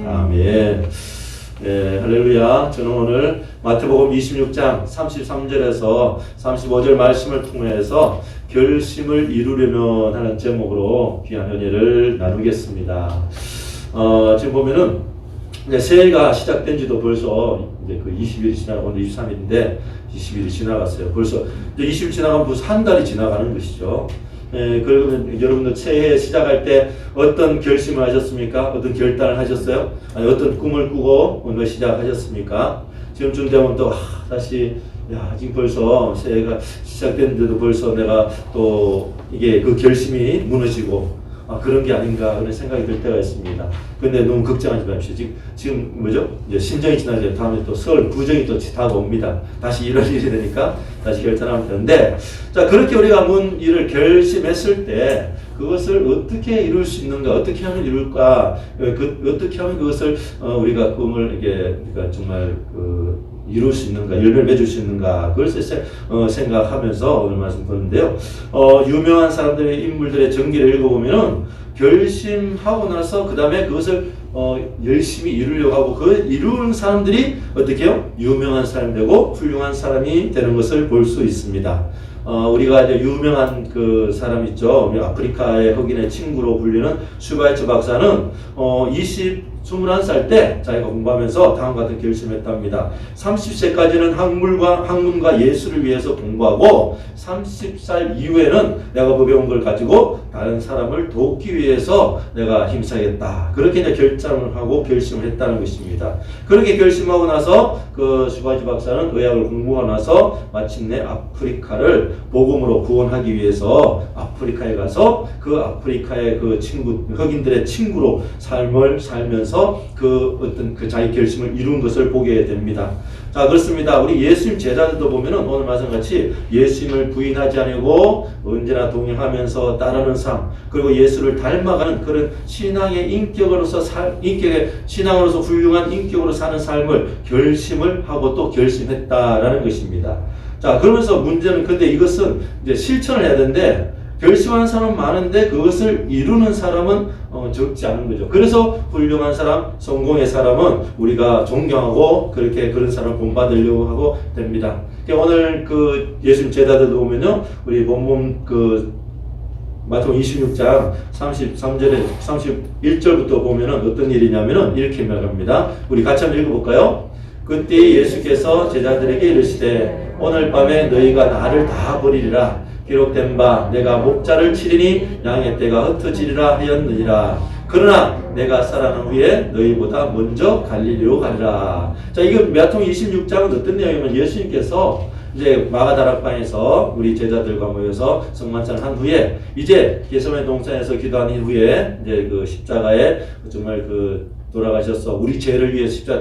아멘. 네, 할렐루야. 저는 오늘 마태복음 26장 33절에서 35절 말씀을 통해서 결심을 이루려면 하는 제목으로 귀한 은혜를 나누겠습니다. 지금 보면은 이제 새해가 시작된 지도 벌써 이제 그 20일이 지나고 오늘 23일인데 20일이 지나갔어요. 벌써 이제 20일 지나가면 벌써 한 달이 지나가는 것이죠. 그러면 여러분들 새해 시작할 때 어떤 결심을 하셨습니까? 어떤 결단을 하셨어요? 아니 어떤 꿈을 꾸고 오늘 시작하셨습니까? 지금쯤 되면 또 다시 지금 벌써 새해가 시작됐는데도 벌써 내가 또 이게 그 결심이 무너지고 그런 게 아닌가 그런 생각이 들 때가 있습니다. 근데 너무 걱정하지 마십시오. 지금 뭐죠? 이제 신정이 지나죠. 다음에 또 설 구정이 또 다가옵니다. 다시 일할 일이 되니까 다시 결단하면 되는데, 자 그렇게 우리가 뭔 일을 결심했을 때 그것을 어떻게 이룰 수 있는가, 어떻게 하면 이룰까, 어떻게 하면 그것을 우리가 꿈을 이게 그러니까 정말 이룰 수 있는가, 열매를 맺을 수 있는가, 그걸 생각하면서 오늘 말씀 보는데요. 유명한 사람들의 인물들의 전기를 읽어보면은 결심하고 나서 그 다음에 그것을 열심히 이루려고 하고 그 이루는 사람들이 어떻게 해요? 유명한 사람이 되고 훌륭한 사람이 되는 것을 볼 수 있습니다. 우리가 이제 유명한 그 사람 있죠. 우리 아프리카의 흑인의 친구로 불리는 슈바이처 박사는 21살 때 자기가 공부하면서 다음과 같은 결심을 했답니다. 30세까지는 학문과 예술을 위해서 공부하고 30살 이후에는 내가 배운 걸 가지고 다른 사람을 돕기 위해서 내가 힘써야겠다. 그렇게 이제 결정을 하고 결심을 했다는 것입니다. 그렇게 결심하고 나서 그 슈바이처 박사는 의학을 공부하고 나서 마침내 아프리카를 복음으로 구원하기 위해서 아프리카에 가서 그 아프리카의 그 친구, 흑인들의 친구로 삶을 살면서 그 자기 결심을 이룬 것을 보게 됩니다. 자, 그렇습니다. 우리 예수님 제자들도 보면은 오늘 말씀같이 예수님을 부인하지 않고 언제나 동행하면서 따르는 삶, 그리고 예수를 닮아가는 그런 신앙의 신앙으로서 훌륭한 인격으로 사는 삶을 결심을 하고 또 결심했다라는 것입니다. 자, 그러면서 문제는 근데 이것은 이제 실천을 해야 되는데 결심하는 사람은 많은데 그것을 이루는 사람은 적지 않은 거죠. 그래서 훌륭한 사람, 성공의 사람은 우리가 존경하고 그런 사람을 본받으려고 하고 됩니다. 오늘 그 예수님 제자들도 보면요, 우리 마태복음 26장 33절에 31절부터 보면은 어떤 일이냐면은 이렇게 말합니다. 우리 같이 한번 읽어볼까요? 그때 예수께서 제자들에게 이르시되 오늘 밤에 너희가 나를 다 버리리라. 기록된 바 내가 목자를 치리니 양의 떼가 흩어지리라 하였느니라. 그러나 내가 살아난 후에 너희보다 먼저 갈릴리로 가리라. 자, 이거 마태복음 26장은 어떤 내용이냐면 예수님께서 이제 마가다락방에서 우리 제자들과 모여서 성만찬을 한 후에 이제 겟세마네 동산에서 기도한 후에 이제 그 십자가에 정말 돌아가셔서 우리 죄를 위해 십자가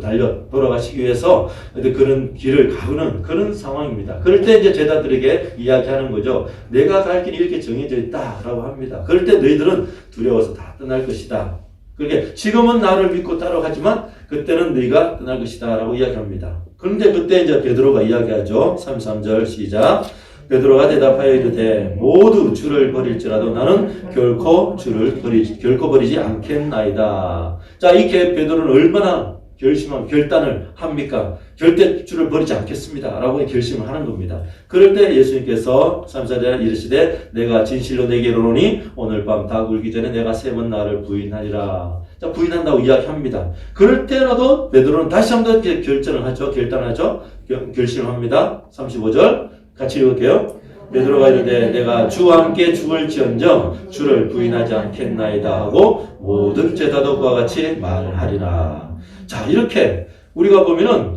달려 돌아가시기 위해서 그런 길을 가는 그런 상황입니다. 그럴 때 이제 제자들에게 이야기하는 거죠. 내가 갈 길이 이렇게 정해져 있다라고 합니다. 그럴 때 너희들은 두려워서 다 떠날 것이다. 그렇게 지금은 나를 믿고 따라가지만 그때는 너희가 떠날 것이다라고 이야기합니다. 그런데 그때 이제 베드로가 이야기하죠. 33절 시작. 베드로가 대답하여 이르되 모두 주를 버릴지라도 나는 결코 버리지 않겠나이다. 자, 이 베드로는 얼마나 결단을 합니까? 절대 주를 버리지 않겠습니다. 라고 결심을 하는 겁니다. 그럴 때 예수님께서 34절에 이르시되 내가 진실로 내게 이르노니 오늘 밤 닭 울기 전에 내가 3번 나를 부인하리라. 자, 부인한다고 이야기합니다. 그럴 때라도 베드로는 다시 한번 결단을 하죠. 결심을 합니다. 35절 같이 읽을게요. 베드로가 이르되 내가 주와 함께 죽을지언정 주를 부인하지 않겠나이다 하고 모든 제자도 그와 같이 말하리라. 자, 이렇게 우리가 보면은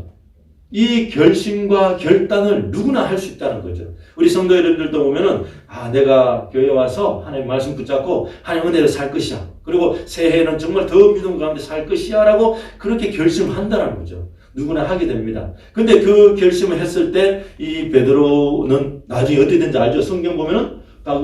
이 결심과 결단을 누구나 할 수 있다는 거죠. 우리 성도 여러분들도 보면은 내가 교회 와서 하나님 말씀 붙잡고 하나님 은혜로 살 것이야. 그리고 새해에는 정말 더 믿음 가운데 살 것이야 라고 그렇게 결심한다는 거죠. 누구나 하게 됩니다. 근데 그 결심을 했을 때 이 베드로는 나중에 어떻게 된지 알죠? 성경 보면은 닭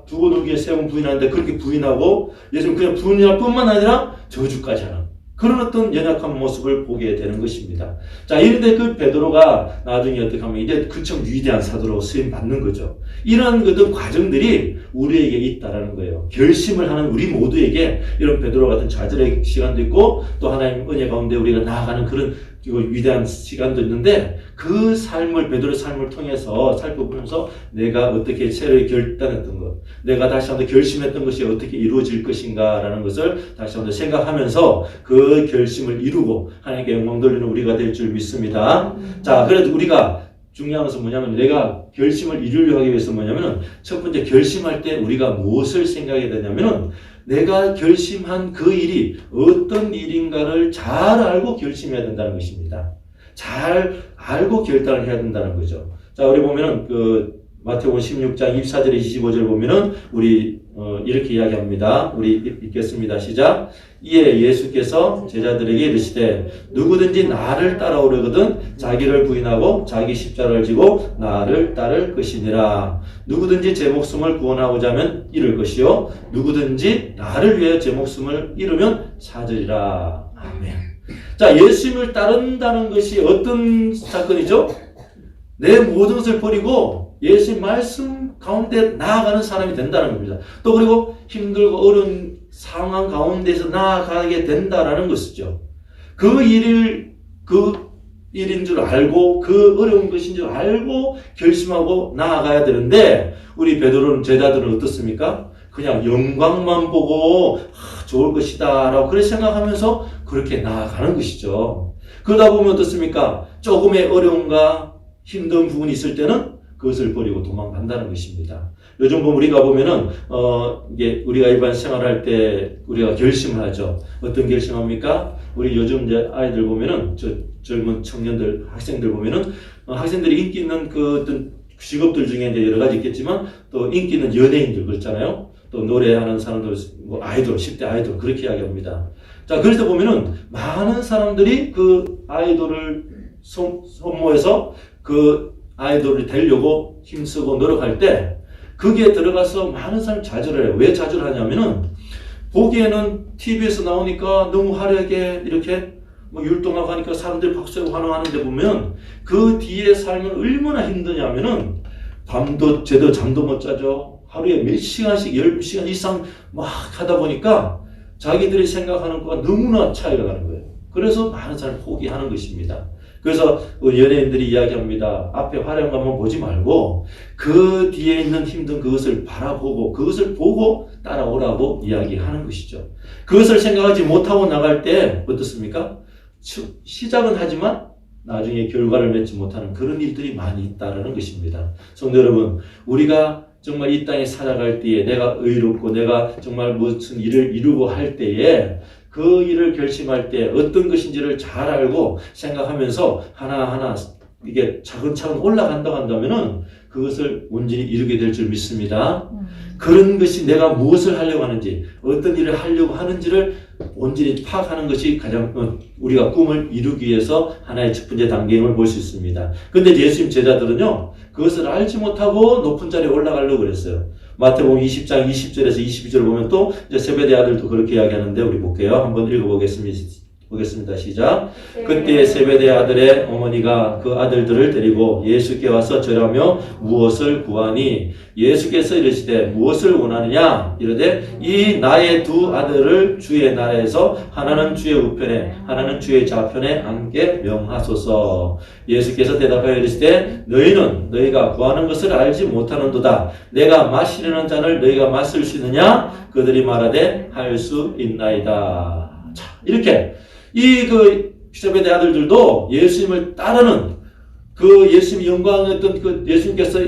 두고 놀기에 3번 부인하는데 그렇게 부인하고 예수님 그냥 부인할 뿐만 아니라 저주까지 하는 그런 어떤 연약한 모습을 보게 되는 것입니다. 자, 이런데 그 베드로가 나중에 어떻게 하면 이제 그처럼 위대한 사도로 쓰임 받는 거죠. 이런 어떤 과정들이 우리에게 있다라는 거예요. 결심을 하는 우리 모두에게 이런 베드로 같은 좌절의 시간도 있고 또 하나님 은혜 가운데 우리가 나아가는 그런 위대한 시간도 있는데 그 삶을 베드로의 삶을 통해서 살펴보면서 내가 어떻게 새로 결단했던 것, 내가 다시 한번 결심했던 것이 어떻게 이루어질 것인가라는 것을 다시 한번 생각하면서 그 결심을 이루고 하나님께 영광 돌리는 우리가 될 줄 믿습니다. 자, 그래도 우리가 중요한 것은 뭐냐면 내가 결심을 이루려 하기 위해서 뭐냐면은 첫 번째 결심할 때 우리가 무엇을 생각해야 되냐면은 내가 결심한 그 일이 어떤 일인가를 잘 알고 결심해야 된다는 것입니다. 잘 알고 결단을 해야 된다는 거죠. 자, 우리 보면은 마태복음 16장 24절에 25절 보면은 우리 이렇게 이야기합니다. 우리 읽겠습니다. 시작. 이에 예수께서 제자들에게 이르시되 누구든지 나를 따라오려거든 자기를 부인하고 자기 십자가를 지고 나를 따를 것이니라. 누구든지 제 목숨을 구원하고자 하면 잃을 것이요 누구든지 나를 위하여 제 목숨을 잃으면 찾으리라. 아멘. 자, 예수님을 따른다는 것이 어떤 사건이죠? 내 모든 것을 버리고 예수님 말씀 가운데 나아가는 사람이 된다는 겁니다. 또 그리고 힘들고 어려운 상황 가운데서 나아가게 된다라는 것이죠. 그 일인 줄 알고 그 어려운 것인 줄 알고 결심하고 나아가야 되는데 우리 베드로는 제자들은 어떻습니까? 그냥 영광만 보고 좋을 것이다 라고 그렇게 생각하면서 그렇게 나아가는 것이죠. 그러다 보면 어떻습니까? 조금의 어려움과 힘든 부분이 있을 때는 그것을 버리고 도망간다는 것입니다. 요즘 우리가 보면은 이게 우리가 일반 생활할 때 우리가 결심을 하죠. 어떤 결심합니까? 우리 요즘 이제 아이들 보면은 젊은 청년들 학생들 보면은 학생들이 인기 있는 그 어떤 직업들 중에 이제 여러 가지 있겠지만 또 인기 있는 연예인들 그렇잖아요. 또 노래하는 사람들 뭐 아이돌 10대 아이돌 그렇게 이야기합니다. 자, 그래서 보면은 많은 사람들이 그 아이돌을 선모해서 그 아이돌이 되려고 힘쓰고 노력할 때 거기에 들어가서 많은 사람이 좌절을 해요. 왜 좌절하냐면은 보기에는 TV에서 나오니까 너무 화려하게 이렇게 뭐 율동하고 하니까 사람들이 박수하고 환호하는데 보면 그 뒤에 살면 얼마나 힘드냐면은 밤도 제대로 잠도 못 자죠. 하루에 몇 시간씩 10시간 이상 막 하다 보니까 자기들이 생각하는 것과 너무나 차이가 나는 거예요. 그래서 많은 사람이 포기하는 것입니다. 그래서 연예인들이 이야기합니다. 앞에 화려한 것만 보지 말고 그 뒤에 있는 힘든 그것을 바라보고 그것을 보고 따라오라고 이야기하는 것이죠. 그것을 생각하지 못하고 나갈 때 어떻습니까? 시작은 하지만 나중에 결과를 맺지 못하는 그런 일들이 많이 있다는 것입니다. 성도 여러분, 우리가 정말 이 땅에 살아갈 때에 내가 의롭고 내가 정말 무슨 일을 이루고 할 때에 그 일을 결심할 때 어떤 것인지를 잘 알고 생각하면서 하나하나 이게 차근차근 올라간다고 한다면은 그것을 온전히 이루게 될 줄 믿습니다. 그런 것이 내가 무엇을 하려고 하는지, 어떤 일을 하려고 하는지를 온전히 파악하는 것이 가장 우리가 꿈을 이루기 위해서 하나의 첫 번째 단계임을 볼 수 있습니다. 그런데 예수님 제자들은요, 그것을 알지 못하고 높은 자리에 올라가려고 그랬어요. 마태복음 20장 20절에서 22절 보면 또 이제 세베대 아들도 그렇게 이야기하는데 우리 볼게요. 한번 읽어보겠습니다. 시작. 그때 세베대 아들의 어머니가 그 아들들을 데리고 예수께 와서 절하며 무엇을 구하니 예수께서 이르시되 무엇을 원하느냐 이르되 이 나의 두 아들을 주의 나라에서 하나는 주의 우편에 하나는 주의 좌편에 앉게 명하소서. 예수께서 대답하여 이르시되 너희는 너희가 구하는 것을 알지 못하는도다. 내가 마시려는 잔을 너희가 마실 수 있느냐? 그들이 말하되 할 수 있나이다. 자, 이렇게 세베대 아들들도 예수님을 따르는 그 예수님이 영광했던 그 예수님께서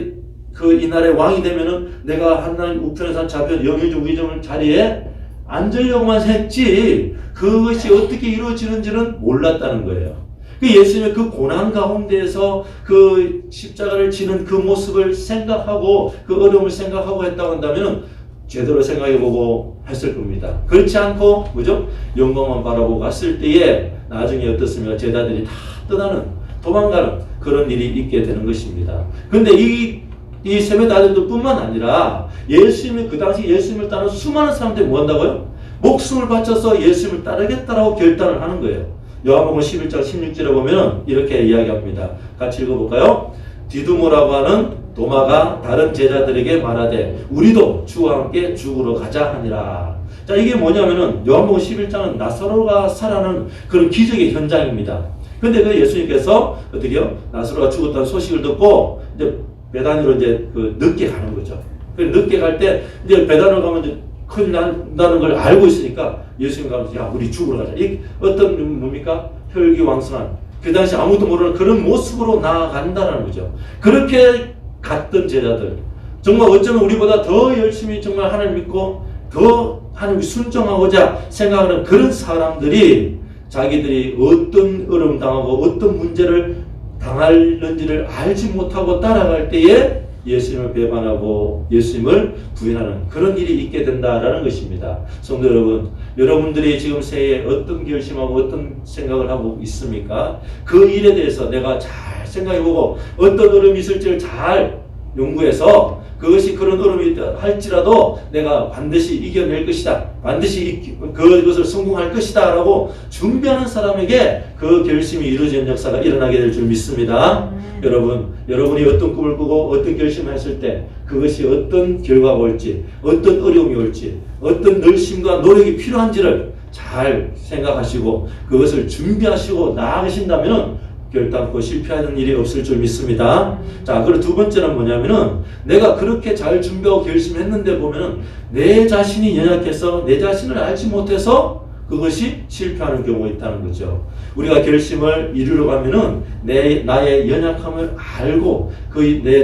그 이날의 왕이 되면은 내가 하나님 우편에서 좌편 영의정 위정 자리에 앉으려고만 했지 그것이 어떻게 이루어지는지는 몰랐다는 거예요. 그 예수님의 그 고난 가운데에서 그 십자가를 지는 그 모습을 생각하고 그 어려움을 생각하고 했다고 한다면은 제대로 생각해보고 했을 겁니다. 그렇지 않고 그죠? 영광만 바라보고 갔을 때에 나중에 어떻습니까? 제자들이 다 떠나는 도망가는 그런 일이 있게 되는 것입니다. 그런데 이 세베대 아들들 뿐만 아니라 예수님이 그 당시 예수님을 따르는 수많은 사람들이 뭐 한다고요? 목숨을 바쳐서 예수님을 따르겠다라고 결단을 하는 거예요. 요한복음 11장 16절에 보면 이렇게 이야기합니다. 같이 읽어볼까요? 디두모라고 하는 도마가 다른 제자들에게 말하되 우리도 주와 함께 죽으러 가자 하니라. 자, 이게 뭐냐면은 요한복음 11장은 나사로가 살아나는 그런 기적의 현장입니다. 근데 그 예수님께서 어떻게요? 나사로가 죽었다는 소식을 듣고 이제 베다니로 이제 그 늦게 가는 거죠. 늦게 갈 때 이제 베다니로 가면 이제 큰일 난다는 걸 알고 있으니까 예수님 가면서 야, 우리 죽으러 가자. 이 어떤 뭡니까? 혈기왕성한 그 당시 아무도 모르는 그런 모습으로 나아간다는 거죠. 그렇게 갔던 제자들, 정말 어쩌면 우리보다 더 열심히 정말 하나님 믿고 더 하나님 순종하고자 생각하는 그런 사람들이 자기들이 어떤 어려움 당하고 어떤 문제를 당할는지를 알지 못하고 따라갈 때에 예수님을 배반하고 예수님을 부인하는 그런 일이 있게 된다라는 것입니다. 성도 여러분, 여러분들이 지금 새해에 어떤 결심하고 어떤 생각을 하고 있습니까? 그 일에 대해서 내가 잘 생각해보고 어떤 어려움이 있을지를 잘 연구해서 그것이 그런 어려움이 할지라도 내가 반드시 이겨낼 것이다. 반드시 그것을 성공할 것이다. 라고 준비하는 사람에게 그 결심이 이루어지는 역사가 일어나게 될 줄 믿습니다. 여러분이 어떤 꿈을 꾸고 어떤 결심을 했을 때 그것이 어떤 결과가 올지, 어떤 어려움이 올지, 어떤 열심과 노력이 필요한지를 잘 생각하시고 그것을 준비하시고 나아가신다면 결단코 실패하는 일이 없을 줄 믿습니다. 자, 그리고 두 번째는 뭐냐면은 내가 그렇게 잘 준비하고 결심했는데 보면은 내 자신이 연약해서 내 자신을 알지 못해서 그것이 실패하는 경우가 있다는 거죠. 우리가 결심을 이루려 가면은 나의 연약함을 알고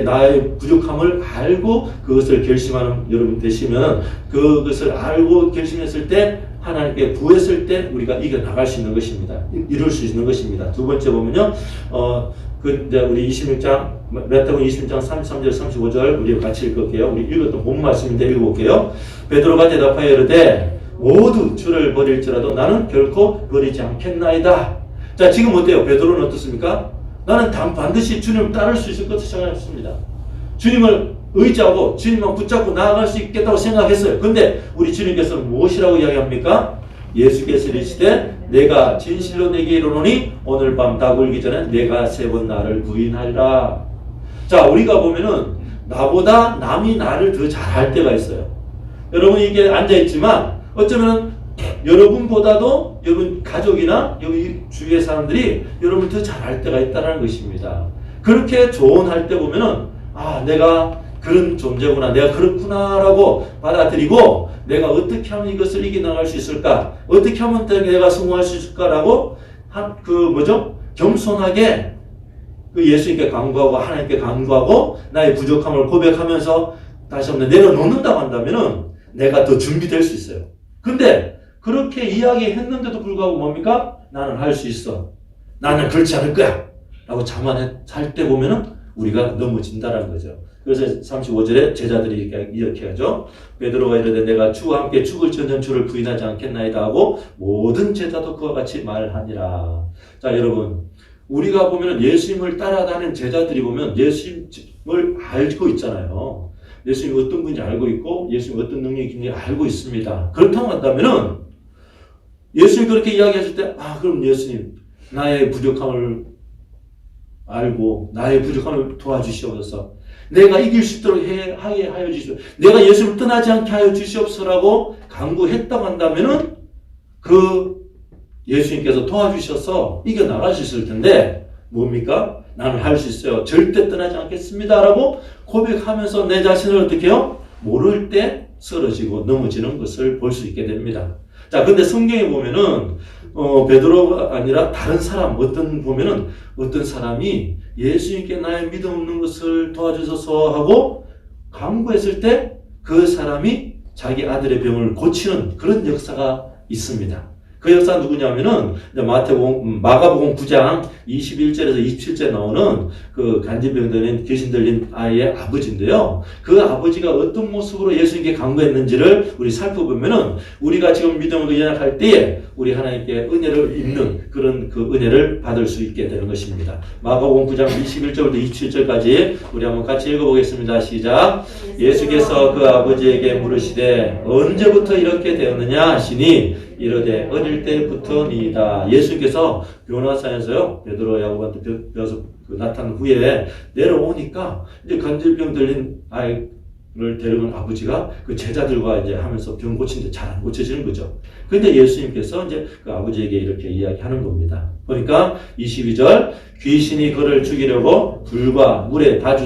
나의 부족함을 알고 그것을 결심하는 여러분 되시면 그것을 알고 결심했을 때 하나님께 구했을 때 우리가 이겨나갈 수 있는 것입니다. 이룰 수 있는 것입니다. 두 번째 보면요. 이제 우리 26장, 마태복음 26장 33절, 35절 우리 같이 읽을게요. 우리 읽었던 본 말씀인데 읽어볼게요. 베드로가 대답하여 이르되 모두 주를 버릴지라도 나는 결코 버리지 않겠나이다. 자, 지금 어때요? 베드로는 어떻습니까? 나는 반드시 주님을 따를 수 있을 것을 생각했습니다. 주님을 의지하고 주님만 붙잡고 나아갈 수 있겠다고 생각했어요. 근데 우리 주님께서는 무엇이라고 이야기합니까? 예수께서 이르시되 내가 진실로 내게 이르노니 오늘 밤 다 굴기 전에 내가 3번 나를 부인하리라. 자, 우리가 보면은 나보다 남이 나를 더 잘할 때가 있어요. 여러분 이게 앉아있지만 어쩌면 여러분보다도 여러분 가족이나 여기 주위의 사람들이 여러분을 더 잘할 때가 있다는 것입니다. 그렇게 조언할 때 보면은 내가 그런 존재구나, 내가 그렇구나라고 받아들이고 내가 어떻게 하면 이것을 이겨나갈 수 있을까, 어떻게 하면 내가 성공할 수 있을까라고 겸손하게 예수님께 간구하고 하나님께 간구하고 나의 부족함을 고백하면서 다시 한번 내려놓는다고 한다면은 내가 더 준비될 수 있어요. 근데 그렇게 이야기했는데도 불구하고 뭡니까? 나는 할 수 있어. 나는 그렇지 않을 거야. 라고 자만할 때 보면은 우리가 넘어진다는 거죠. 그래서 35절에 제자들이 이렇게 하죠. 베드로가 이르되 내가 주와 함께 죽을 전전 주를 부인하지 않겠나이다 하고 모든 제자도 그와 같이 말하니라. 자, 여러분, 우리가 보면 예수님을 따라다니는 제자들이 보면 예수님을 알고 있잖아요. 예수님이 어떤 분인지 알고 있고 예수님이 어떤 능력이 있는지 알고 있습니다. 그렇다고 한다면은 예수님이 그렇게 이야기하실 때 그럼 예수님 나의 부족함을 알고 나의 부족함을 도와주시옵소서. 내가 이길 수 있도록 하게 하여 주시옵소서. 내가 예수님을 떠나지 않게 하여 주시옵소서라고 간구했다고 한다면은 예수님께서 도와주셔서 이겨나갈 수 있을 텐데 뭡니까? 나는 할 수 있어요. 절대 떠나지 않겠습니다라고 고백하면서 내 자신을 어떻게 해요? 모를 때 쓰러지고 넘어지는 것을 볼 수 있게 됩니다. 자, 근데 성경에 보면은 베드로가 아니라 다른 사람 어떤 사람이 예수님께 나의 믿음 없는 것을 도와주소서 하고 간구했을 때 그 사람이 자기 아들의 병을 고치는 그런 역사가 있습니다. 그 역사 누구냐면은 마가복음 9장 21절에서 27절에 나오는 그 간질병 들린 귀신 들린 아이의 아버지인데요. 그 아버지가 어떤 모습으로 예수님께 간구했는지를 우리 살펴보면은 우리가 지금 믿음으로 연약할 때에 우리 하나님께 은혜를 입는 그런 그 은혜를 받을 수 있게 되는 것입니다. 마가복음 9장 21절부터 27절까지 우리 한번 같이 읽어보겠습니다. 시작. 예수께서 그 아버지에게 물으시되 언제부터 이렇게 되었느냐 하시니 이르되 어릴 때부터니이다. 예수께서 변화산에서요 베드로 야고보한테 배워서 나타난 후에 내려오니까 이제 간질병 들린 아이를 데려온 아버지가 그 제자들과 이제 하면서 병 고치는데 잘 안 고쳐지는 거죠. 그런데 예수님께서 이제 그 아버지에게 이렇게 이야기하는 겁니다. 보니까 22절 귀신이 그를 죽이려고 불과 물에 다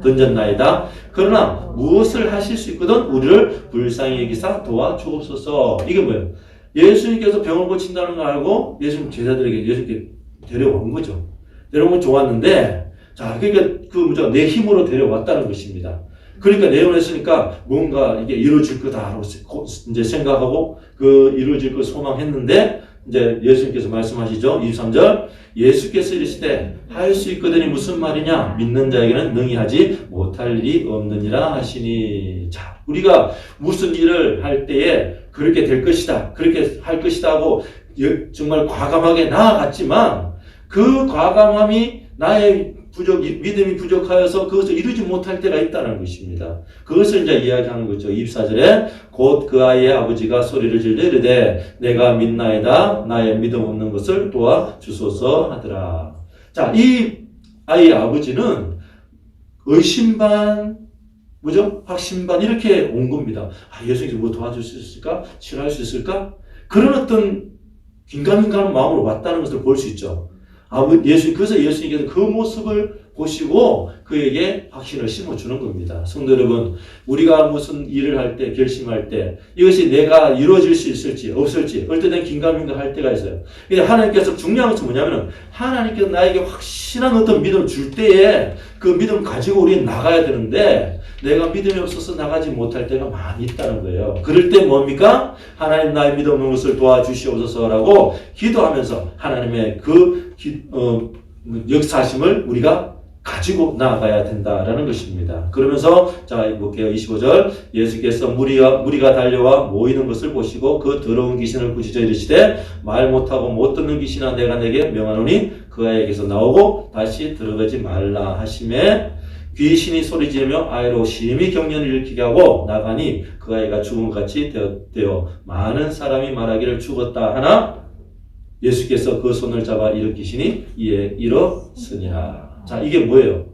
던졌나이다. 그러나 무엇을 하실 수 있거든 우리를 불쌍히 여기사 도와주옵소서. 이게 뭐예요? 예수님께서 병을 고친다는 걸 알고 예수님 제자들에게 예수님께 데려온 거죠. 데려온 건 좋았는데, 자, 그러니까 내 힘으로 데려왔다는 것입니다. 그러니까 내원했으니까 뭔가 이게 이루어질 거다라고 이제 생각하고 그 이루어질 걸 소망했는데, 이제 예수님께서 말씀하시죠. 23절. 예수께서 이르시되 할 수 있거든이 무슨 말이냐? 믿는 자에게는 능히 하지 못할 일이 없느니라 하시니. 자, 우리가 무슨 일을 할 때에 그렇게 될 것이다, 그렇게 할 것이다 하고 정말 과감하게 나아갔지만 그 과감함이 나의 믿음이 부족하여서 그것을 이루지 못할 때가 있다는 것입니다. 그것을 이제 이야기하는 거죠. 24절에 곧 그 아이의 아버지가 소리를 질러 이르되 내가 믿나이다 나의 믿음 없는 것을 도와주소서 하더라. 자, 이 아이의 아버지는 의심 반 뭐죠? 확신 반 이렇게 온 겁니다. 예수님께서 뭐 도와줄 수 있을까? 치료할 수 있을까? 그런 어떤 긴가민가한 마음으로 왔다는 것을 볼 수 있죠. 그래서 예수님께서 그 모습을 보시고 그에게 확신을 심어주는 겁니다. 성도 여러분, 우리가 무슨 일을 할 때, 결심할 때 이것이 내가 이루어질 수 있을지 없을지 어떨 때는 긴가민가 할 때가 있어요. 근데 하나님께서 중요한 것은 뭐냐면 하나님께서 나에게 확실한 어떤 믿음을 줄 때에 그 믿음 가지고 우리는 나가야 되는데 내가 믿음이 없어서 나가지 못할 때가 많이 있다는 거예요. 그럴 때 뭡니까? 하나님 나의 믿음 없는 것을 도와주시옵소서라고 기도하면서 하나님의 그 역사심을 우리가 가지고 나아가야 된다라는 것입니다. 그러면서 자 볼게요. 25절 예수께서 무리가 달려와 모이는 것을 보시고 그 더러운 귀신을 꾸짖어 이르시되 말 못하고 못 듣는 귀신아 내가 내게 명하노니 그 아이에게서 나오고 다시 들어가지 말라 하시매 귀신이 소리 지르며 아이로 심히 경련을 일으키게 하고 나가니 그 아이가 죽은 것 같이 되어 많은 사람이 말하기를 죽었다 하나 예수께서 그 손을 잡아 일으키시니 이에 일어서니라. 자, 이게 뭐예요?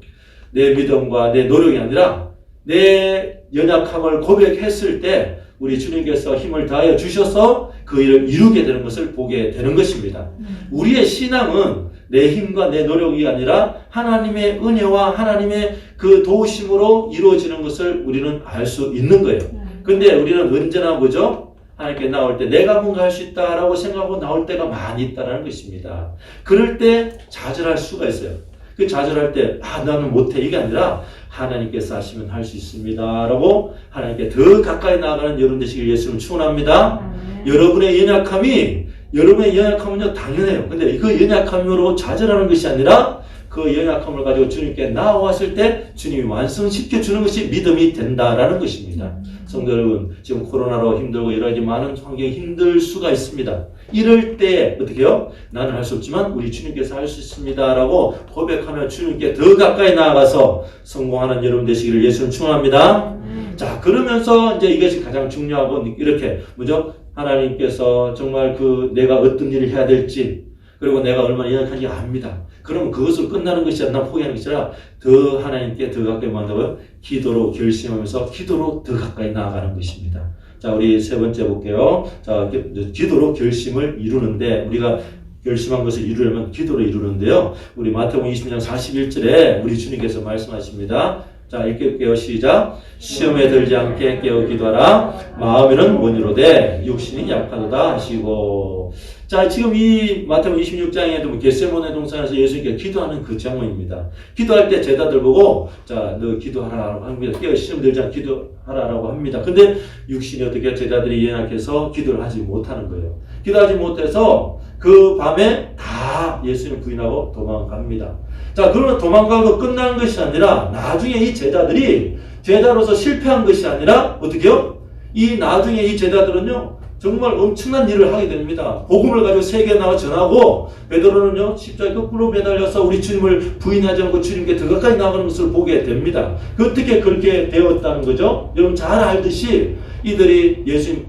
내 믿음과 내 노력이 아니라 내 연약함을 고백했을 때 우리 주님께서 힘을 다하여 주셔서 그 일을 이루게 되는 것을 보게 되는 것입니다. 우리의 신앙은 내 힘과 내 노력이 아니라 하나님의 은혜와 하나님의 그 도우심으로 이루어지는 것을 우리는 알 수 있는 거예요. 근데 우리는 언제나 뭐죠? 하나님께 나올 때 내가 뭔가 할 수 있다라고 생각하고 나올 때가 많이 있다는 것입니다. 그럴 때 좌절할 수가 있어요. 그 좌절할 때 나는 못해 이게 아니라 하나님께서 하시면 할 수 있습니다 라고 하나님께 더 가까이 나아가는 여러분 되시길 예수님 축원합니다. 여러분의 연약함은요 당연해요. 근데 그 연약함으로 좌절하는 것이 아니라 그 연약함을 가지고 주님께 나아왔을 때 주님이 완성시켜 주는 것이 믿음이 된다라는 것입니다. 성도 여러분, 지금 코로나로 힘들고 여러 가지 많은 환경이 힘들 수가 있습니다. 이럴 때 어떻게 해요? 나는 할 수 없지만 우리 주님께서 할 수 있습니다 라고 고백하며 주님께 더 가까이 나아가서 성공하는 여러분 되시기를 예수님 축원합니다. 자, 그러면서 이제 이것이 가장 중요하고 이렇게 뭐죠? 하나님께서 정말 내가 어떤 일을 해야 될지 그리고 내가 얼마나 연약한지 압니다. 그럼 그것으로 끝나는 것이 아니라 포기하는 것이 아니라 더 하나님께 더 가까이 만나고요. 기도로 결심하면서 기도로 더 가까이 나아가는 것입니다. 자, 우리 세 번째 볼게요. 자, 기도로 결심을 이루는데 우리가 결심한 것을 이루려면 기도로 이루는데요. 우리 마태복음 20장 41절에 우리 주님께서 말씀하십니다. 자, 자, 읽게요. 시작. 시험에 들지 않게 깨어 기도하라. 마음에는 원이로되 육신이 약하도다 하시고. 자, 지금 이 마태복음 26장에도 겟세모네 동산에서 예수님께 기도하는 그 장면입니다. 기도할 때 제자들 보고 자, 너 기도하라고 합니다. 깨어 시험 들지 않게 기도하라고 합니다. 근데 육신이 어떻게 제자들이 연약해서 기도를 하지 못하는 거예요. 기도하지 못해서 그 밤에 다 예수님 부인하고 도망갑니다. 자, 그러면 도망가고 끝난 것이 아니라 나중에 이 제자들이 제자로서 실패한 것이 아니라 어떻게요? 이 나중에 이 제자들은요 정말 엄청난 일을 하게 됩니다. 복음을 가지고 세계에 나가 전하고 베드로는요 십자가에 거꾸로 매달려서 우리 주님을 부인하지 않고 주님께 더 가까이 나가는 것을 보게 됩니다. 어떻게 그렇게 되었다는 거죠? 여러분 잘 알듯이 이들이 예수님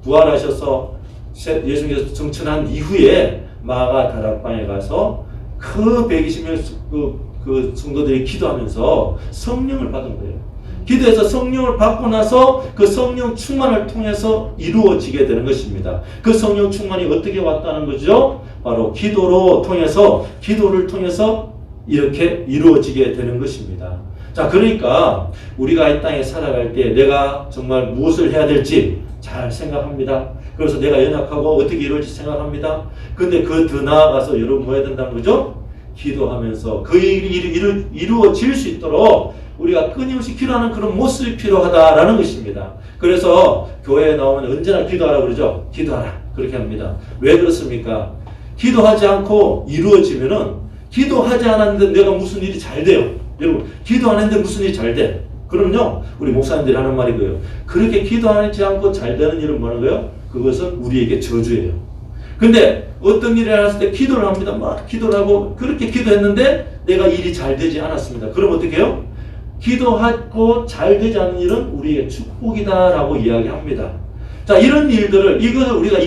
부활하셔서 예수님께서 정천한 이후에 마가 다락방에 가서 그 120명 그 성도들이 기도하면서 성령을 받은 거예요. 기도해서 성령을 받고 나서 그 성령 충만을 통해서 이루어지게 되는 것입니다. 그 성령 충만이 어떻게 왔다는 거죠? 바로 기도를 통해서 이렇게 이루어지게 되는 것입니다. 자, 그러니까 우리가 이 땅에 살아갈 때 내가 정말 무엇을 해야 될지 잘 생각합니다. 그래서 내가 연약하고 어떻게 이루어질지 생각합니다. 근데 그 더 나아가서 여러분 뭐 해야 된다는 거죠? 기도하면서 그 일이 이루어질 수 있도록 우리가 끊임없이 기도하는 그런 모습이 필요하다라는 것입니다. 그래서 교회에 나오면 언제나 기도하라고 그러죠. 기도하라. 그렇게 합니다. 왜 그렇습니까? 기도하지 않고 이루어지면은 기도하지 않았는데 내가 무슨 일이 잘 돼요. 여러분, 기도 안 했는데 무슨 일이 잘 돼? 그럼요, 우리 목사님들이 하는 말이 그래요. 그렇게 기도하지 않고 잘 되는 일은 뭐라는 거예요? 그것은 우리에게 저주예요. 근데 어떤 일을 했을 때 기도를 합니다. 막 기도를 하고 그렇게 기도했는데 내가 일이 잘 되지 않았습니다. 그럼 어떻게 해요? 기도하고 잘 되지 않는 일은 우리의 축복이다라고 이야기합니다. 자, 이런 일들을 이것을 우리가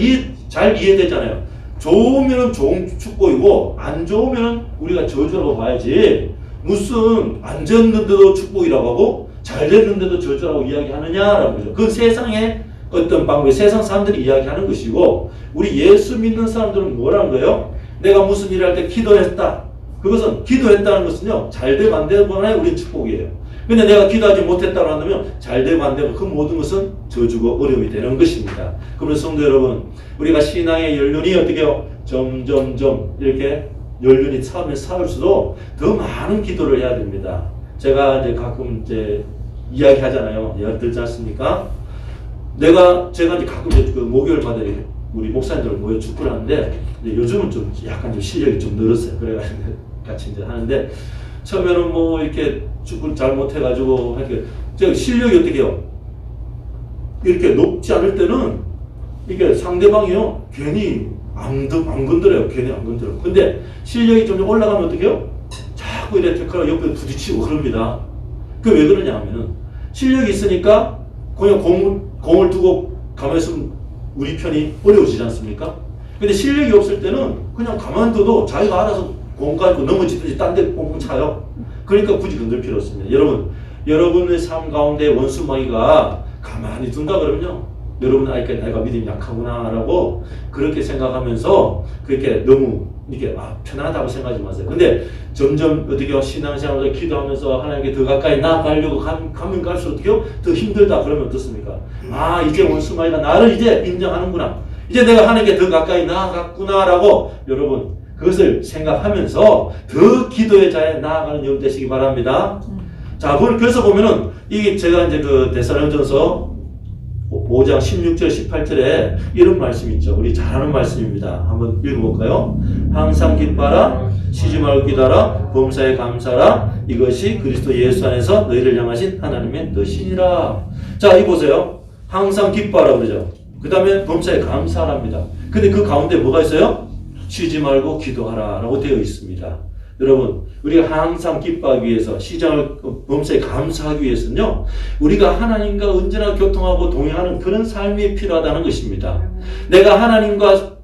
잘 이해되잖아요. 좋으면 좋은 축복이고 안 좋으면 우리가 저주라고 봐야지 무슨 안 됐는데도 축복이라고 하고 잘 됐는데도 저주라고 이야기하느냐라고 그러죠. 그 세상의 어떤 방법이 세상 사람들이 이야기하는 것이고 우리 예수 믿는 사람들은 뭐라는 거예요? 내가 무슨 일을 할 때 기도했다. 그것은 기도했다는 것은요 잘 되고 안 되고 하나의 우리는 축복이에요. 근데 내가 기도하지 못했다고 한다면 잘 되고 안 되고 그 모든 것은 저주고 어려움이 되는 것입니다. 그러면 성도 여러분, 우리가 신앙의 연륜이 어떻게 해요? 점점점 이렇게 연륜이 차면 쌓을수록 더 많은 기도를 해야 됩니다. 제가 이제 가끔 이제 이야기하잖아요. 예를 들지 않습니까? 제가 이제 가끔 그 목요일마다 우리 목사님들 모여 축구를 하는데 요즘은 좀 약간 좀 실력이 좀 늘었어요. 그래가지고 같이 이제 하는데 처음에는 뭐 이렇게 축구를 잘 못해가지고 이렇게 제가 실력이 어떻게 해요? 이렇게 높지 않을 때는 이게 상대방이요 괜히 안 건드려요. 괜히 안 건드려요. 근데 실력이 좀 올라가면 어떻게 해요? 자꾸 이렇게 태클하고 옆에 부딪히고 그럽니다. 그게 왜 그러냐 하면은 실력이 있으니까 그냥 공을 두고 가만히 있으면 우리 편이 어려워지지 않습니까? 근데 실력이 없을 때는 그냥 가만둬도 자기가 알아서 공 가지고 넘어지든지 딴 데 꽁꽁 차요. 그러니까 굳이 건들 필요 없습니다. 여러분의 삶 가운데 원수마귀가 가만히 둔다 그러면요. 여러분, 내가 믿음이 약하구나라고 그렇게 생각하면서 그렇게 너무 이렇게 편하다고 생각하지 마세요. 근데 점점 어떻게 신앙생활을 기도하면서 하나님께 더 가까이 나아가려고 가면 갈수록 어떻게요? 더 힘들다 그러면 어떻습니까? 이제 원수마귀가 나를 이제 인정하는구나. 이제 내가 하나님께 더 가까이 나아갔구나라고 여러분 그것을 생각하면서 더 기도의 자에 나아가는 여러분 되시기 바랍니다. 자, 그래서 보면은 이게 제가 이제 그 데살로니가전서 5장 16절 18절에 이런 말씀이 있죠. 우리 잘 아는 말씀입니다. 한번 읽어볼까요? 항상 기뻐하라, 쉬지 말고 기도하라, 범사에 감사하라, 이것이 그리스도 예수 안에서 너희를 향하신 하나님의 뜻이니라. 자, 이 보세요. 항상 기뻐하라 그러죠. 그 다음에 범사에 감사하랍니다. 근데 그 가운데 뭐가 있어요? 쉬지 말고 기도하라 라고 되어 있습니다. 여러분, 우리가 항상 기뻐하기 위해서 시장을 범사에 감사하기 위해서는요, 우리가 하나님과 언제나 교통하고 동행하는 그런 삶이 필요하다는 것입니다. 내가 하나님과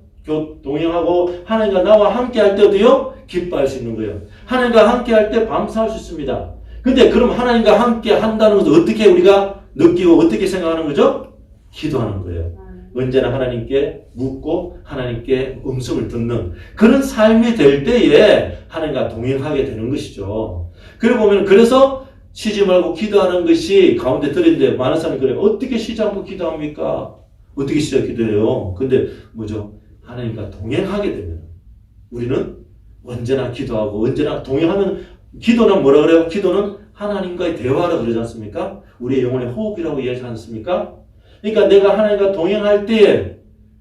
동행하고 하나님과 나와 함께 할 때도요 기뻐할 수 있는 거예요. 하나님과 함께 할 때 감사할 수 있습니다. 근데 그럼 하나님과 함께 한다는 것을 어떻게 우리가 느끼고 어떻게 생각하는 거죠? 기도하는 거예요. 언제나 하나님께 묻고 하나님께 음성을 듣는 그런 삶이 될 때에 하나님과 동행하게 되는 것이죠. 그러고 보면 그래서 쉬지 말고 기도하는 것이 가운데 들어있는데 많은 사람이 그래요. 어떻게 쉬지 않고 기도합니까? 어떻게 쉬지 않고 기도해요? 근데 뭐죠? 하나님과 동행하게 되면 우리는 언제나 기도하고 언제나 동행하면 기도는 뭐라 그래요? 기도는 하나님과의 대화라고 그러지 않습니까? 우리의 영혼의 호흡이라고 이야기하지 않습니까? 그러니까 내가 하나님과 동행할 때에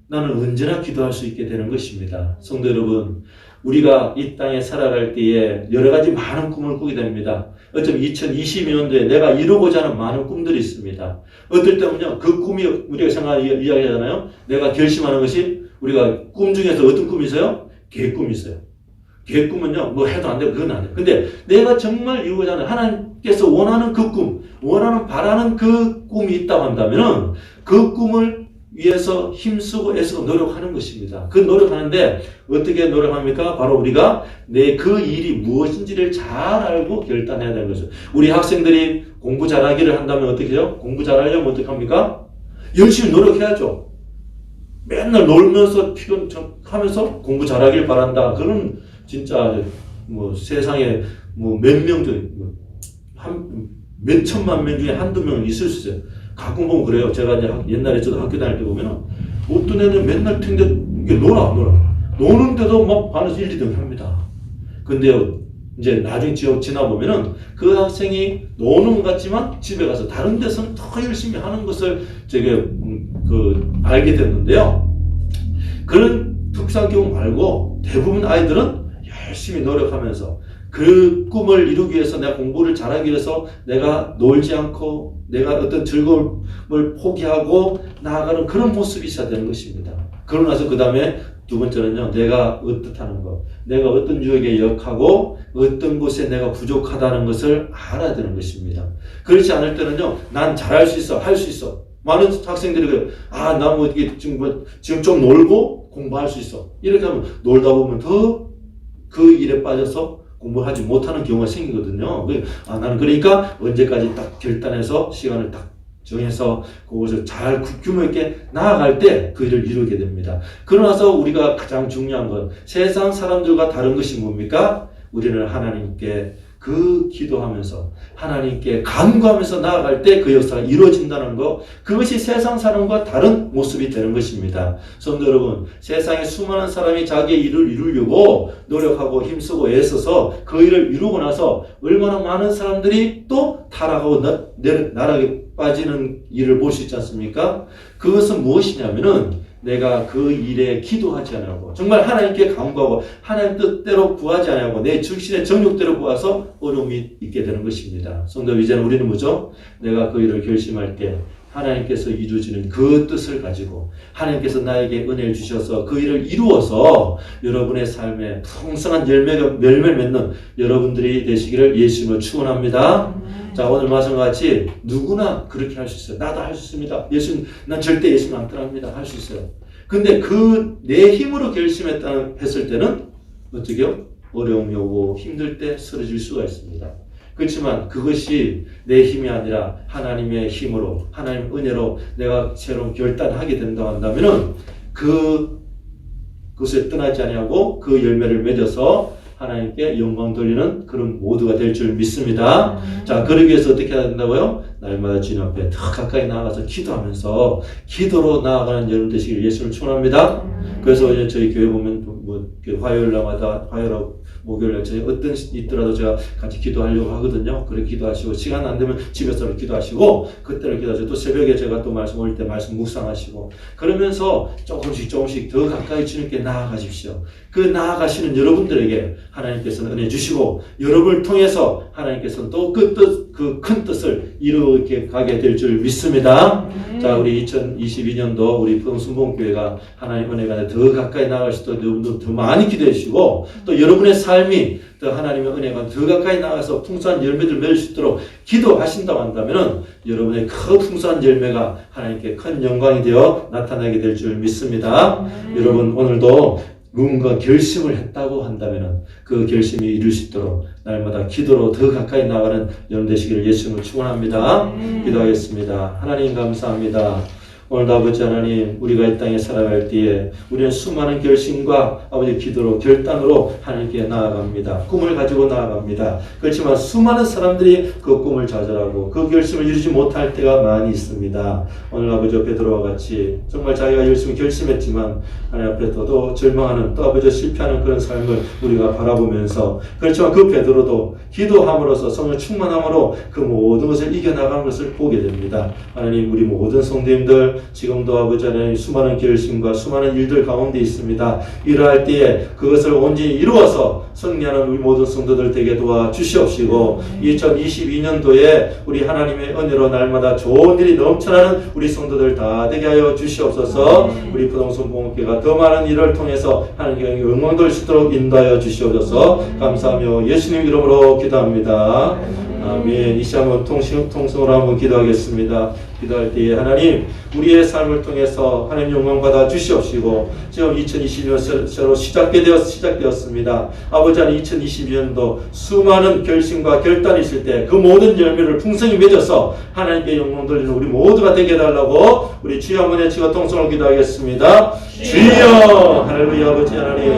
나는 언제나 기도할 수 있게 되는 것입니다. 성도 여러분, 우리가 이 땅에 살아갈 때에 여러 가지 많은 꿈을 꾸게 됩니다. 어쩌면 2022년도에 내가 이루고자 하는 많은 꿈들이 있습니다. 어떨 때는요, 그 꿈이 우리가 이야기하잖아요. 내가 결심하는 것이 우리가 꿈 중에서 어떤 꿈이 있어요? 계획꿈이 있어요. 계획꿈은요, 뭐 해도 안 되고 그건 안 돼요. 근데 내가 정말 이루고자 하는 하나님께서 원하는 그 꿈, 원하는 바라는 그 꿈이 있다고 한다면은 그 꿈을 위해서 힘쓰고 애쓰고 노력하는 것입니다. 그 노력하는데 어떻게 노력합니까? 바로 우리가 내 그 일이 무엇인지를 잘 알고 결단해야 되는 거죠. 우리 학생들이 공부 잘하기를 한다면 어떻게 해요? 공부 잘하려면 어떻게 합니까? 열심히 노력해야죠. 맨날 놀면서 피곤하면서 공부 잘하길 바란다. 그런 진짜 뭐 세상에 뭐 몇 명 중에 몇 천만 명 중에 한두 명은 있을 수 있어요. 가끔 보면 그래요. 제가 이제 옛날에 저도 학교 다닐 때 보면은 어떤 애는 맨날 튕겨 놀아. 노는데도 막 반에서 1, 2등 합니다. 근데요, 이제 나중에 지나 보면은 그 학생이 노는 것 같지만 집에 가서 다른 데서는 더 열심히 하는 것을 제가 알게 됐는데요. 그런 특수한 경우 말고 대부분 아이들은 열심히 노력하면서 그 꿈을 이루기 위해서 내가 공부를 잘하기 위해서 내가 놀지 않고 내가 어떤 즐거움을 포기하고 나아가는 그런 모습이 있어야 되는 것입니다. 그러고 나서 그 다음에 두 번째는요, 내가 어떻다는 것, 내가 어떤 유역에 역하고 어떤 곳에 내가 부족하다는 것을 알아야 되는 것입니다. 그렇지 않을 때는요, 난 잘할 수 있어, 할 수 있어. 많은 학생들이 그래요. 아, 나 뭐 이게 지금 좀 놀고 공부할 수 있어. 이렇게 하면 놀다 보면 더 그 일에 빠져서 공부하지 못하는 경우가 생기거든요. 나는 그러니까 언제까지 딱 결단해서 시간을 딱 정해서 그것을 잘 규모 있게 나아갈 때 그 일을 이루게 됩니다. 그러나서 우리가 가장 중요한 건 세상 사람들과 다른 것이 뭡니까? 우리는 하나님께 기도하면서 하나님께 간구하면서 나아갈 때 그 역사가 이루어진다는 것, 그것이 세상 사람과 다른 모습이 되는 것입니다. 성도 여러분, 세상에 수많은 사람이 자기의 일을 이루려고 노력하고 힘쓰고 애써서 그 일을 이루고 나서 얼마나 많은 사람들이 또 타락하고 나락에 빠지는 일을 볼 수 있지 않습니까? 그것은 무엇이냐면은 내가 그 일에 기도하지 않고 정말 하나님께 간구하고 하나님 뜻대로 구하지 않고 내 정신의 정욕대로 구해서 어려움이 있게 되는 것입니다. 성도, 이제는 우리는 뭐죠? 내가 그 일을 결심할 때 하나님께서 이루어지는 그 뜻을 가지고 하나님께서 나에게 은혜를 주셔서 그 일을 이루어서 여러분의 삶에 풍성한 열매를 맺는 여러분들이 되시기를 예수님으로 축원합니다. 자, 오늘 말씀과 같이 누구나 그렇게 할 수 있어요. 나도 할 수 있습니다. 난 절대 예수님 안 따라합니다. 할 수 있어요. 근데 내 힘으로 했을 때는 어떻게요? 어려움이 오고 힘들 때 쓰러질 수가 있습니다. 그렇지만 그것이 내 힘이 아니라 하나님의 힘으로, 하나님 은혜로 내가 새로운 결단하게 된다고 한다면은 그것을 떠나지 아니하고 그 열매를 맺어서 하나님께 영광 돌리는 그런 모두가 될 줄 믿습니다. 자, 그러기 위해서 어떻게 해야 된다고요? 날마다 주님 앞에 더 가까이 나아가서 기도하면서 기도로 나아가는 여러분 되시길 예수를 축원합니다. 그래서 이제 저희 교회 보면 화요일마다 화요일하고 목요일에 저희 어떤 있더라도 제가 같이 기도하려고 하거든요. 그렇게 기도하시고 시간 안 되면 집에서 기도하시고 그때는 기도하시고 또 새벽에 제가 또 말씀 올 때 말씀 묵상하시고 그러면서 조금씩 더 가까이 주님께 나아가십시오. 그 나아가시는 여러분들에게 하나님께서는 은혜 주시고 여러분을 통해서 하나님께서는 또 그 큰 뜻을 이루게 가게 될 줄 믿습니다. 자, 우리 2022년도 우리 평순봉교회가 하나님 은혜가 더 가까이 나아갈 수 있도록 여러분들 더 많이 기도해 주시고 또 여러분의 삶이 더 하나님의 은혜가 더 가까이 나가서 풍성한 열매를 맺을 수 있도록 기도하신다고 한다면 여러분의 큰 풍성한 열매가 하나님께 큰 영광이 되어 나타나게 될 줄 믿습니다. 여러분, 오늘도 누군가 결심을 했다고 한다면 그 결심이 이룰 수 있도록 날마다 기도로 더 가까이 나가는 여러분 되시기를 예수님으로 축원합니다. 기도하겠습니다. 하나님 감사합니다. 오늘도 아버지 하나님, 우리가 이 땅에 살아갈 때에 우리는 수많은 결심과 아버지 기도로 결단으로 하나님께 나아갑니다. 꿈을 가지고 나아갑니다. 그렇지만 수많은 사람들이 그 꿈을 좌절하고 그 결심을 이루지 못할 때가 많이 있습니다. 오늘 아버지 베드로와 같이 정말 자기가 열심히 결심했지만 하나님 앞에 또 절망하는, 또 아버지 실패하는 그런 삶을 우리가 바라보면서, 그렇지만 그 베드로도 기도함으로써 성령 충만함으로 그 모든 것을 이겨나가는 것을 보게 됩니다. 하나님, 우리 모든 성도님들 지금도 아버지 하나님 수많은 결심과 수많은 일들 가운데 있습니다. 이러할 때에 그것을 온전히 이루어서 승리하는 우리 모든 성도들 되게 도와주시옵시고, 2022년도에 우리 하나님의 은혜로 날마다 좋은 일이 넘쳐나는 우리 성도들 다 되게 하여 주시옵소서. 우리 부동산 보험교회가 더 많은 일을 통해서 하나님께 영광 돌 수 있도록 인도하여 주시옵소서. 감사하며 예수님 이름으로 기도합니다. 아멘. 이 시간 한번 통성으로 한번 기도하겠습니다. 기도할 때에 하나님, 우리의 삶을 통해서 하나님 영광 받아 주시옵시고, 지금 2022년 새로 시작되었습니다. 아버지 하나님, 2022년도 수많은 결심과 결단이 있을 때 그 모든 열매를 풍성히 맺어서 하나님께 영광 돌리는 우리 모두가 되게 해달라고 우리 주여 한번 외치고 통성을 기도하겠습니다. 주여, 할렐루야. 아버지 하나님,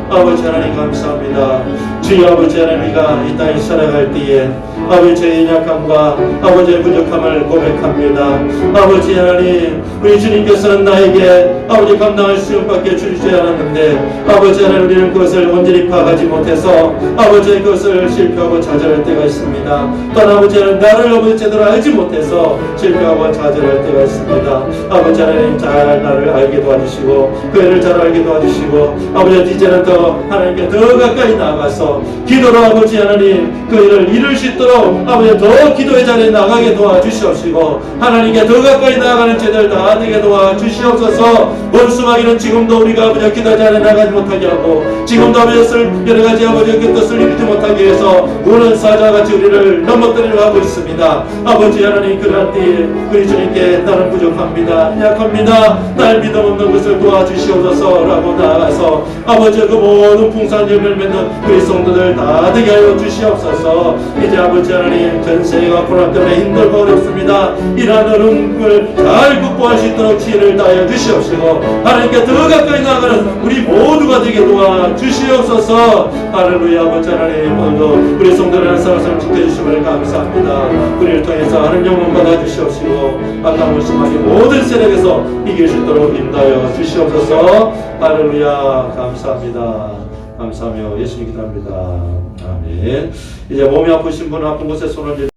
아버지 하나님 감사합니다. 주여 아버지 하나님이가 이 땅에 살아갈 때에 아버지의 연약함과 아버지의 부족함을 고백합니다. 아버지 하나님, 우리 주님께서는 나에게 아버지 감당할 수밖에 주시지 않았는데 아버지 하나님, 우리는 그것을 온전히 파악하지 못해서 아버지의 그것을 실패하고 좌절할 때가 있습니다. 또한 아버지 하나님, 나를 아버지 제대로 알지 못해서 실패하고 좌절할 때가 있습니다. 아버지 하나님, 잘 나를 알게 도와주시고 그 애를 잘 알게 도와주시고 아버지 이제는 더 하나님께 더 가까이 나아가서 기도로 아버지 하나님 그 일을 이룰 수 있도록 아버지 더 기도의 자리에 나가게 도와주시옵시고 하나님께 더 가까이 나아가는 제들 다 되게 도와주시옵소서. 원수마귀는 지금도 우리가 아버지 기도의 자리에 나가지 못하게 하고 지금도 아버지 여러가지 아버지 뜻을 이루지 못하게 해서 우는 사자같이 우리를 넘어뜨리려 하고 있습니다. 아버지 하나님, 그러한 때에 우리 주님께 나는 부족합니다, 약합니다, 날 믿음 없는 것을 도와주시옵소서 라고 나아가서 아버지 그 모든 풍성한 열매를 맺는 우리 성도들 다 되게 하여 주시옵소서. 이제 아버지 하나님, 전 세계가 코로나 때문에 힘들고 어렵습니다. 이러한 어려움을 잘 극복할 수 있도록 지혜를 다하여 주시옵시고 하나님께 더 가까이 나아가는 우리 모두가 되게 도와주시옵소서. 할렐루야. 아버지 하나님, 오늘도 우리 성도를 한 사람 지켜주심을 감사합니다. 우리를 통해서 하나님 영광 받아주시옵시고 아까운 심하게 모든 세력에서 이길 수 있도록 인도하여 주시옵소서. 할렐루야. 감사합니다. 감사하며 예수님 기도합니다. 아멘. 이제 몸이 아프신 분은 아픈 곳에 손을